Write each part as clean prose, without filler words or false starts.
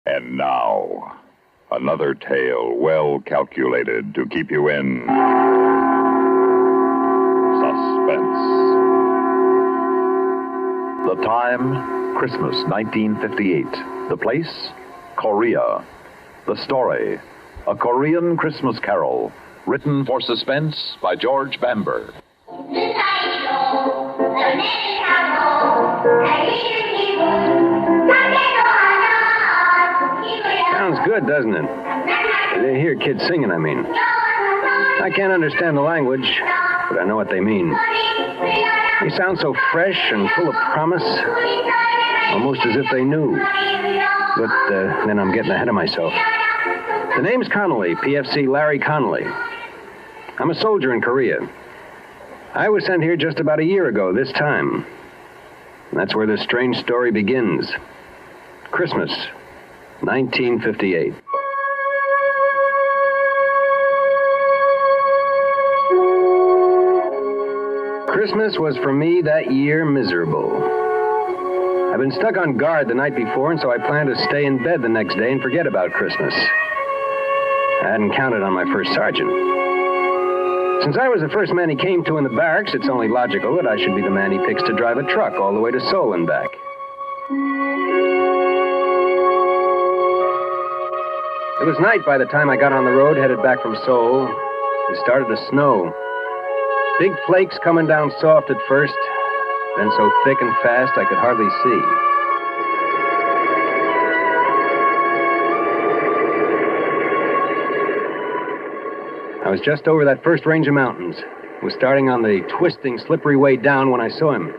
And now, another tale well calculated to keep you in suspense. The time, Christmas 1958. The place, Korea. The story, a Korean Christmas carol, written for Suspense by George Bamber. Sounds good, doesn't it? They hear kids singing, I mean. I can't understand the language, but I know what they mean. They sound so fresh and full of promise, almost as if they knew. But then I'm getting ahead of myself. The name's Connolly, PFC Larry Connolly. I'm a soldier in Korea. I was sent here just about a year ago this time. And that's where this strange story begins. Christmas, 1958. Christmas was for me that year miserable. I'd been stuck on guard the night before, and so I planned to stay in bed the next day and forget about Christmas. I hadn't counted on my first sergeant. Since I was the first man he came to in the barracks, it's only logical that I should be the man he picks to drive a truck all the way to Seoul and back. It was night by the time I got on the road headed back from Seoul. It started to snow. Big flakes coming down soft at first, then so thick and fast I could hardly see. I was just over that first range of mountains. Was starting on the twisting, slippery way down when I saw him.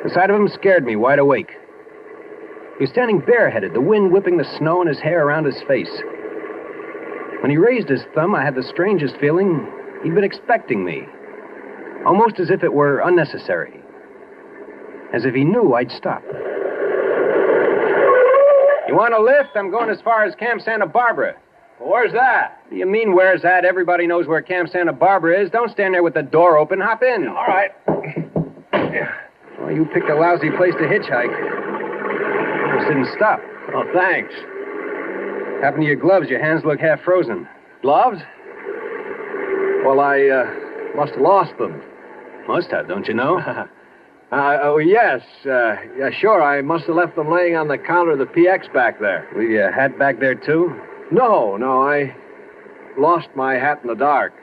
The sight of him scared me wide awake. He was standing bareheaded, the wind whipping the snow and his hair around his face. When he raised his thumb, I had the strangest feeling he'd been expecting me. Almost as if it were unnecessary. As if he knew I'd stop. You want a lift? I'm going as far as Camp Santa Barbara. Well, where's that? What do you mean, where's that? Everybody knows where Camp Santa Barbara is. Don't stand there with the door open. Hop in. All right. Well, you picked a lousy place to hitchhike. Just didn't stop. Oh, thanks. Happened to your gloves? Your hands look half frozen. Gloves? Well, I must have lost them. Must have, don't you know? Yes. Yeah, sure. I must have left them laying on the counter of the PX back there. Leave your hat back there, too? No. I lost my hat in the dark.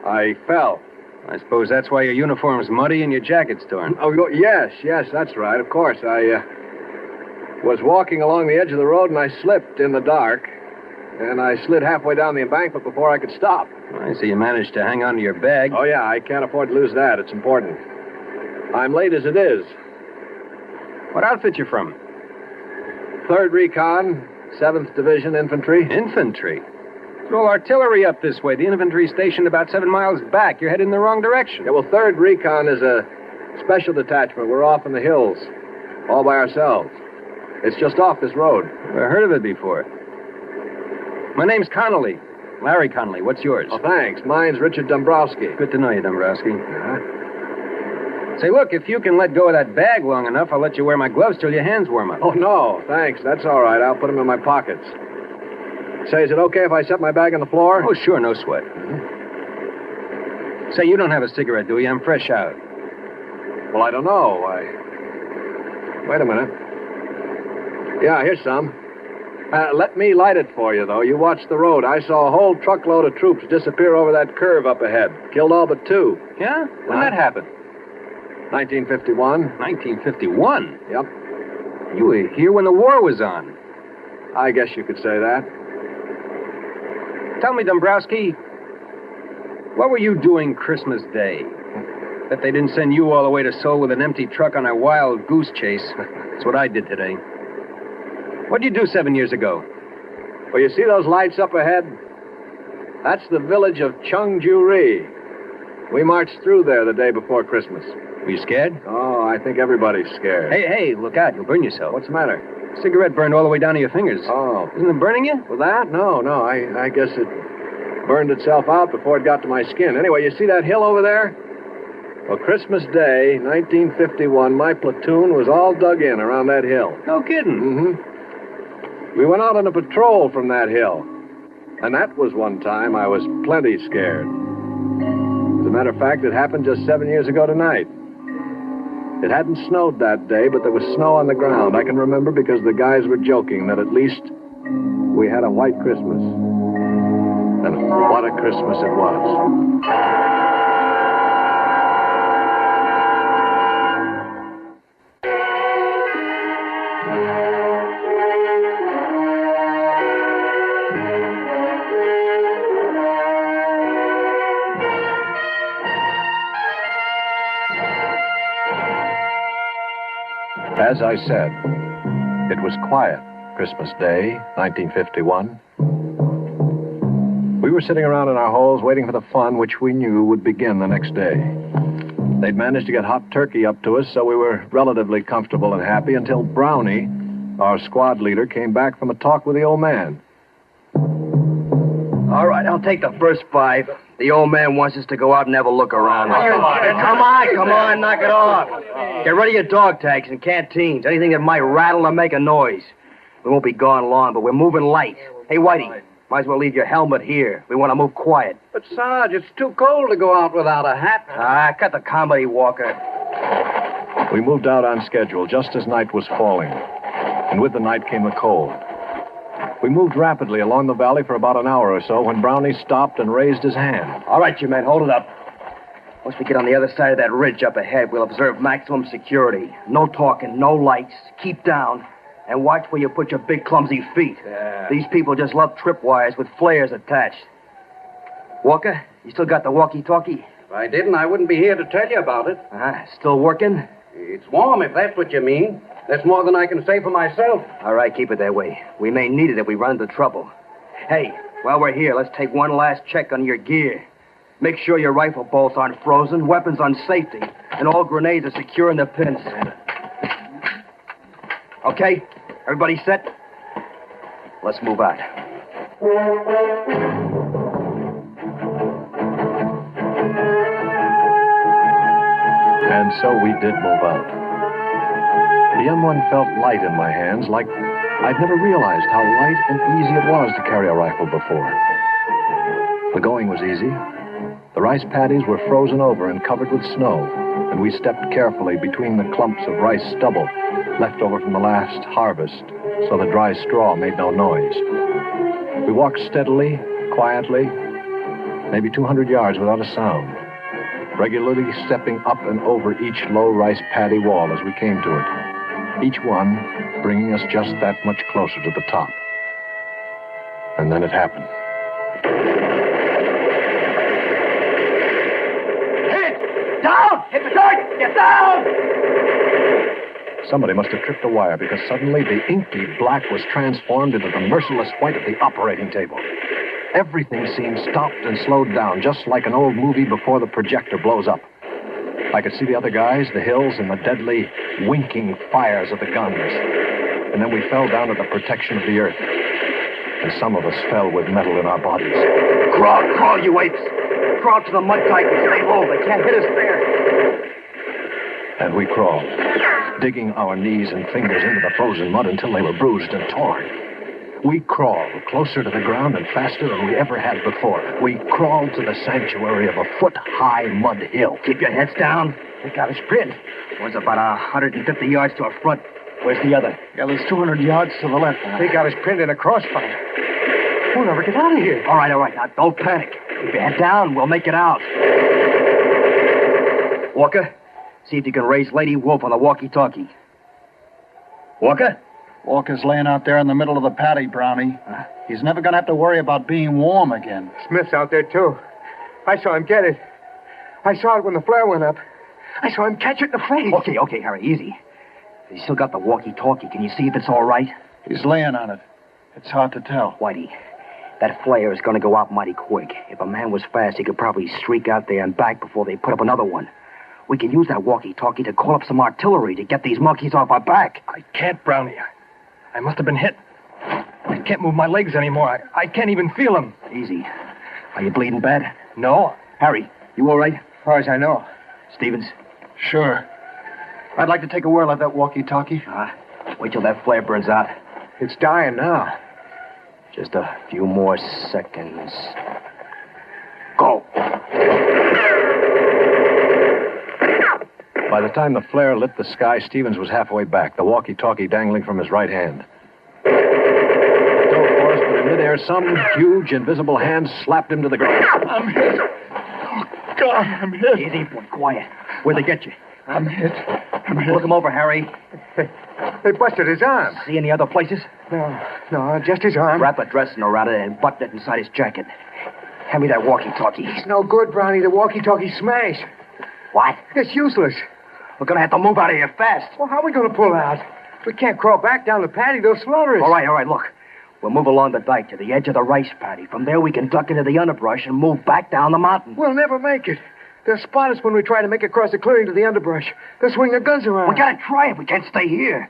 I fell. I suppose that's why your uniform's muddy and your jacket's torn. Oh, yes, that's right. Of course. I was walking along the edge of the road and I slipped in the dark. And I slid halfway down the embankment before I could stop. I see you managed to hang on to your bag. Oh, yeah, I can't afford to lose that. It's important. I'm late as it is. What outfit you from? 3rd Recon, 7th Division Infantry. Infantry? There's all artillery up this way. The infantry stationed about 7 miles back. You're headed in the wrong direction. Yeah, well, 3rd Recon is a special detachment. We're off in the hills, all by ourselves. It's just off this road. Never heard of it before. My name's Connolly. Larry Connolly. What's yours? Oh, thanks. Mine's Richard Dombrowski. Good to know you, Dombrowski. Uh-huh. Say, look, if you can let go of that bag long enough, I'll let you wear my gloves till your hands warm up. Oh, no, thanks. That's all right. I'll put them in my pockets. Say, is it okay if I set my bag on the floor? Oh, sure, no sweat. Say, you don't have a cigarette, do you? I'm fresh out. Well, I don't know. Wait a minute. Yeah, here's some. Let me light it for you, though. You watch the road. I saw a whole truckload of troops disappear over that curve up ahead. Killed all but 2. Yeah? When that happened? 1951. 1951? Yep. You were here when the war was on. I guess you could say that. Tell me, Dombrowski, what were you doing Christmas Day? That they didn't send you all the way to Seoul with an empty truck on a wild goose chase. That's what I did today. What'd you do 7 years ago? Well, you see those lights up ahead? That's the village of Cheongju-ri. We marched through there the day before Christmas. Were you scared? Oh, I think everybody's scared. Hey, look out. You'll burn yourself. What's the matter? Cigarette burned all the way down to your fingers. Oh. Isn't it burning you? Well, that? No. I guess it burned itself out before it got to my skin. Anyway, you see that hill over there? Well, Christmas Day, 1951, my platoon was all dug in around that hill. No kidding. Mm-hmm. We went out on a patrol from that hill. And that was one time I was plenty scared. As a matter of fact, it happened just 7 years ago tonight. It hadn't snowed that day, but there was snow on the ground. I can remember because the guys were joking that at least we had a white Christmas. And what a Christmas it was. As I said, it was quiet Christmas Day, 1951. We were sitting around in our holes waiting for the fun which we knew would begin the next day. They'd managed to get hot turkey up to us, so we were relatively comfortable and happy until Brownie, our squad leader, came back from a talk with the old man. All right, I'll take the first 5. The old man wants us to go out and have a look around. Come on, knock it off. Get ready your dog tags and canteens, anything that might rattle or make a noise. We won't be gone long, but we're moving light. Hey, Whitey, might as well leave your helmet here. We want to move quiet. But, Sarge, it's too cold to go out without a hat. Cut the comedy, Walker. We moved out on schedule just as night was falling. And with the night came the cold. We moved rapidly along the valley for about an hour or so when Brownie stopped and raised his hand. All right, you men, hold it up. Once we get on the other side of that ridge up ahead, we'll observe maximum security. No talking, no lights. Keep down. And watch where you put your big, clumsy feet. Yeah. These people just love tripwires with flares attached. Walker, you still got the walkie-talkie? If I didn't, I wouldn't be here to tell you about it. Still working? It's warm, if that's what you mean. That's more than I can say for myself. All right, keep it that way. We may need it if we run into trouble. Hey, while we're here, let's take one last check on your gear. Make sure your rifle bolts aren't frozen, weapons on safety, and all grenades are secure in the pins. Okay? Everybody set? Let's move out. And so we did move out. The M1 felt light in my hands, like I'd never realized how light and easy it was to carry a rifle before. The going was easy. The rice paddies were frozen over and covered with snow, and we stepped carefully between the clumps of rice stubble left over from the last harvest, so the dry straw made no noise. We walked steadily, quietly, maybe 200 yards without a sound, regularly stepping up and over each low rice paddy wall as we came to it, each one bringing us just that much closer to the top. And then it happened. Hit! Down! Hit the dirt! Get down! Somebody must have tripped a wire because suddenly the inky black was transformed into the merciless white of the operating table. Everything seemed stopped and slowed down, just like an old movie before the projector blows up. I could see the other guys, the hills, and the deadly, winking fires of the guns. And then we fell down to the protection of the earth. And some of us fell with metal in our bodies. Crawl, you apes! Crawl to the mud tight and stay low. They can't hit us there. And we crawled, digging our knees and fingers into the frozen mud until they were bruised and torn. We crawled closer to the ground and faster than we ever had before. We crawled to the sanctuary of a foot-high mud hill. Keep your heads down. They got us pinned. One's about 150 yards to our front. Where's the other? Yeah, there's 200 yards to the left. They got us pinned in a crossfire. We'll never get out of here. All right. Now, don't panic. Keep your head down. We'll make it out. Walker, see if you can raise Lady Wolf on the walkie-talkie. Walker? Walker's laying out there in the middle of the paddy, Brownie. He's never going to have to worry about being warm again. Smith's out there, too. I saw him get it. I saw it when the flare went up. I saw him catch it in the face. Okay, Harry, easy. He's still got the walkie-talkie. Can you see if it's all right? He's laying on it. It's hard to tell. Whitey, that flare is going to go out mighty quick. If a man was fast, he could probably streak out there and back before they put up another one. We can use that walkie-talkie to call up some artillery to get these monkeys off our back. I can't, Brownie. I must have been hit. I can't move my legs anymore. I can't even feel them. Easy. Are you bleeding bad? No. Harry, you all right? As far as I know. Stevens? Sure. I'd like to take a whirl at that walkie-talkie. Wait till that flare burns out. It's dying now. Just a few more seconds. Go. By the time the flare lit the sky, Stevens was halfway back, the walkie-talkie dangling from his right hand. He dove for us, but in midair, some huge, invisible hand slapped him to the ground. I'm hit. Oh, God, I'm hit. Easy, boy. Quiet. Where'd they get you? I'm hit. Look him over, Harry. They busted his arm. See any other places? No, just his arm. Wrap a dressing around it and button it inside his jacket. Hand me that walkie-talkie. It's no good, Brownie. The walkie-talkie smashed. What? It's useless. We're gonna have to move out of here fast. Well, how are we going to pull out? We can't crawl back down the patty. They'll slaughter us. All right, look. We'll move along the dike to the edge of the rice paddy. From there, we can duck into the underbrush and move back down the mountain. We'll never make it. They'll spot us when we try to make across the clearing to the underbrush. They'll swing their guns around. We gotta try it. We can't stay here.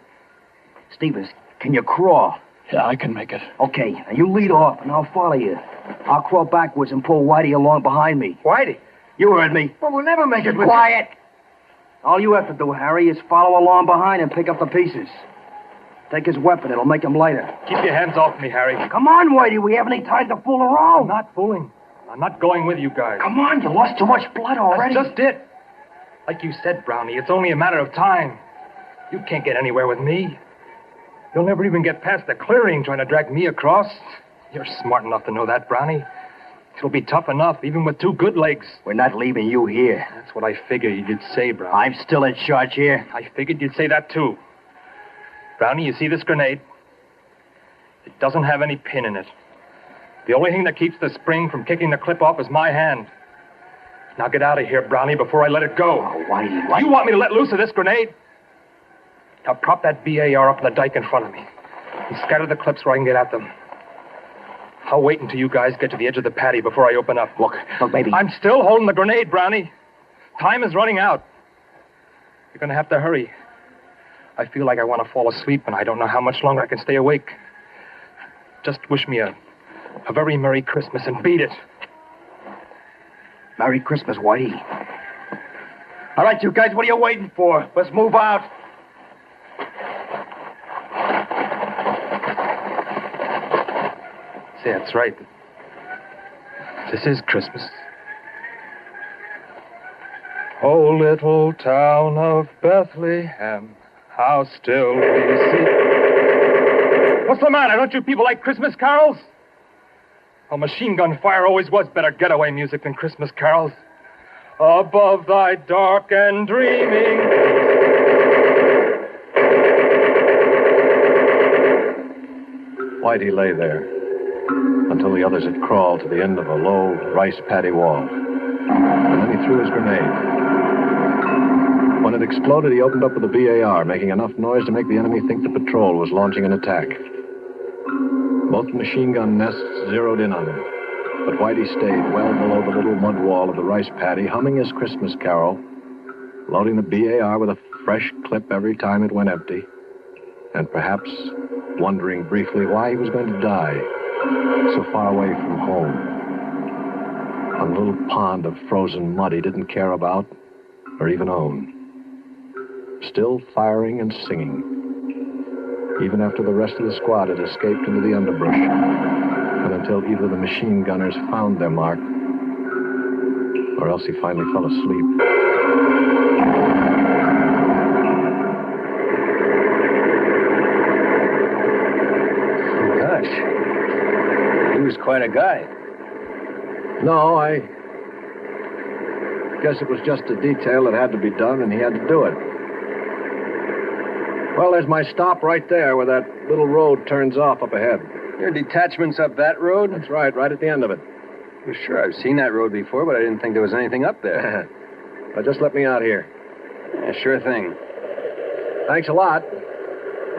Stevens, can you crawl? Yeah, I can make it. Okay, now you lead off, and I'll follow you. I'll crawl backwards and pull Whitey along behind me. Whitey? You heard me. Well, we'll never make it with... Quiet! All you have to do, Harry, is follow along behind and pick up the pieces. Take his weapon. It'll make him lighter. Keep your hands off me, Harry. Come on, Whitey. We haven't any time to fool around. I'm not fooling. I'm not going with you guys. Come on. You lost too much blood already. That's just it. Like you said, Brownie, it's only a matter of time. You can't get anywhere with me. You'll never even get past the clearing trying to drag me across. You're smart enough to know that, Brownie. It'll be tough enough, even with two good legs. We're not leaving you here. That's what I figured you'd say, Brownie. I'm still in charge here. I figured you'd say that, too. Brownie, you see this grenade? It doesn't have any pin in it. The only thing that keeps the spring from kicking the clip off is my hand. Now get out of here, Brownie, before I let it go. Oh, Whitey. You want me to let loose of this grenade? Now prop that BAR up on the dike in front of me and scatter the clips where I can get at them. I'll wait until you guys get to the edge of the patty before I open up. Look, baby. I'm still holding the grenade, Brownie. Time is running out. You're going to have to hurry. I feel like I want to fall asleep, and I don't know how much longer I can stay awake. Just wish me a very Merry Christmas and beat it. Merry Christmas, Whitey. All right, you guys, what are you waiting for? Let's move out. See, that's right. This is Christmas. Oh, little town of Bethlehem, how still we see. What's the matter? Don't you people like Christmas carols? Well, machine gun fire always was better getaway music than Christmas carols. Above thy dark and dreaming. Whitey lay there until the others had crawled to the end of a low rice paddy wall. And then he threw his grenade. When it exploded, he opened up with a BAR, making enough noise to make the enemy think the patrol was launching an attack. Both machine gun nests zeroed in on him, but Whitey stayed well below the little mud wall of the rice paddy, humming his Christmas carol, loading the BAR with a fresh clip every time it went empty, and perhaps wondering briefly why he was going to die so far away from home, on a little pond of frozen mud he didn't care about or even own. Still firing and singing, even after the rest of the squad had escaped into the underbrush, and until either the machine gunners found their mark, or else he finally fell asleep. Gosh, he was quite a guy. No, I guess it was just a detail that had to be done, and he had to do it. Well, there's my stop right there where that little road turns off up ahead. Your detachment's up that road? That's right at the end of it. Well, sure, I've seen that road before, but I didn't think there was anything up there. Well, just let me out here. Yeah, sure thing. Thanks a lot.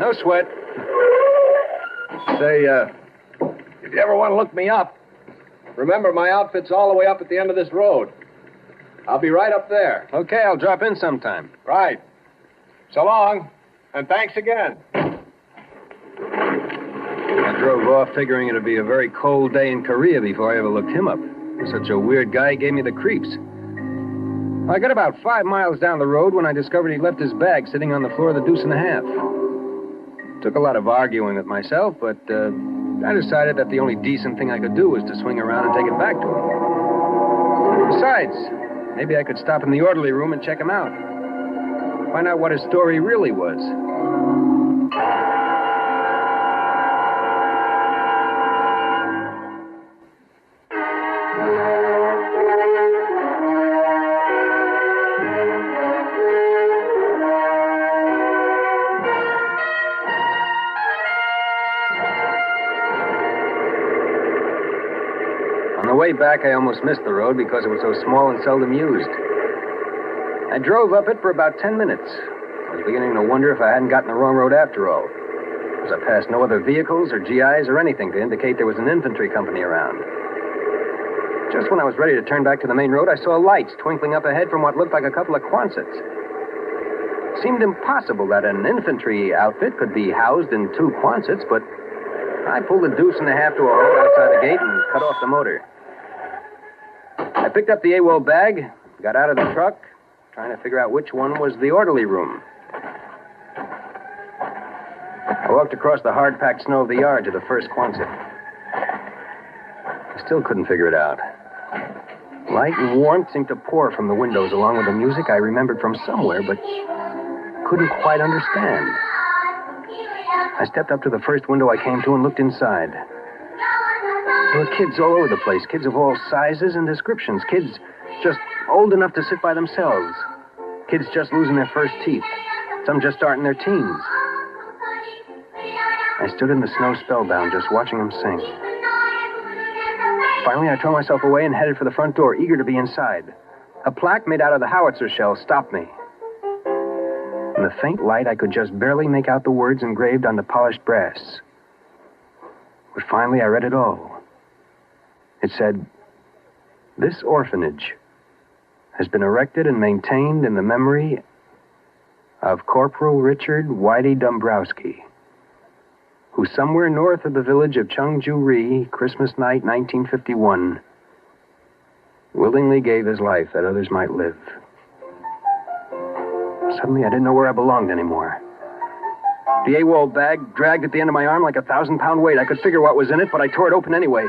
No sweat. Say, if you ever want to look me up, remember my outfit's all the way up at the end of this road. I'll be right up there. Okay, I'll drop in sometime. Right. So long, and thanks again. I drove off figuring it'd be a very cold day in Korea before I ever looked him up. Such a weird guy gave me the creeps. I got about 5 miles down the road when I discovered he left his bag sitting on the floor of the Deuce and a Half. Took a lot of arguing with myself, but I decided that the only decent thing I could do was to swing around and take it back to him. Besides, maybe I could stop in the orderly room and check him out. Find out what his story really was. On the way back, I almost missed the road because it was so small and seldom used. I drove up it for about 10 minutes. I was beginning to wonder if I hadn't gotten the wrong road after all, because I passed no other vehicles or GIs or anything to indicate there was an infantry company around. Just when I was ready to turn back to the main road, I saw lights twinkling up ahead from what looked like a couple of Quonsets. It seemed impossible that an infantry outfit could be housed in 2 Quonsets, but I pulled a deuce and a half to a hole outside the gate and cut off the motor. I picked up the AWOL bag, got out of the truck, trying to figure out which one was the orderly room. I walked across the hard-packed snow of the yard to the first Quonset. I still couldn't figure it out. Light and warmth seemed to pour from the windows along with the music I remembered from somewhere, but couldn't quite understand. I stepped up to the first window I came to and looked inside. There were kids all over the place, kids of all sizes and descriptions, kids just old enough to sit by themselves, kids just losing their first teeth, some just starting their teens. I stood in the snow spellbound, just watching them sing. Finally, I tore myself away and headed for the front door, eager to be inside. A plaque made out of the howitzer shell stopped me. In the faint light, I could just barely make out the words engraved on the polished brass. But finally, I read it all. It said, "This orphanage has been erected and maintained in the memory of Corporal Richard Whitey Dombrowski, who somewhere north of the village of Chungju-ri, Christmas night, 1951, willingly gave his life that others might live." Suddenly, I didn't know where I belonged anymore. The AWOL bag dragged at the end of my arm like a 1,000-pound weight. I could figure what was in it, but I tore it open anyway.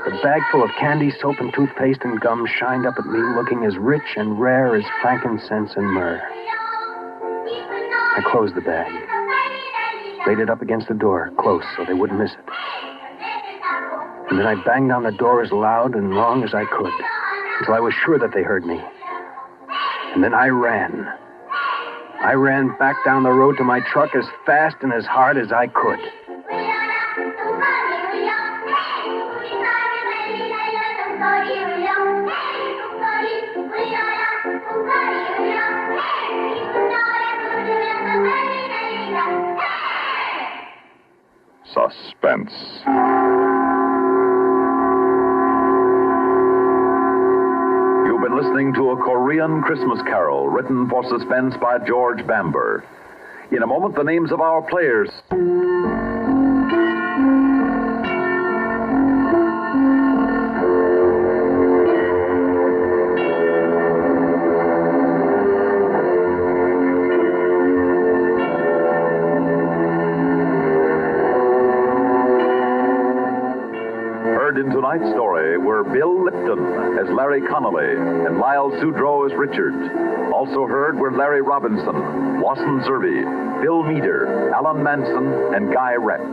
The bag full of candy, soap, and toothpaste and gum shined up at me, looking as rich and rare as frankincense and myrrh. I closed the bag, laid it up against the door, close, so they wouldn't miss it. And then I banged on the door as loud and long as I could, until I was sure that they heard me. And then I ran. I ran back down the road to my truck as fast and as hard as I could. Suspense. You've been listening to a Korean Christmas Carol written for Suspense by George Bamber. In a moment, the names of our players. In tonight's story were Bill Lipton as Larry Connolly and Lyle Sudrow as Richard. Also heard were Larry Robinson, Lawson Zerby, Bill Meader, Alan Manson, and Guy Rett.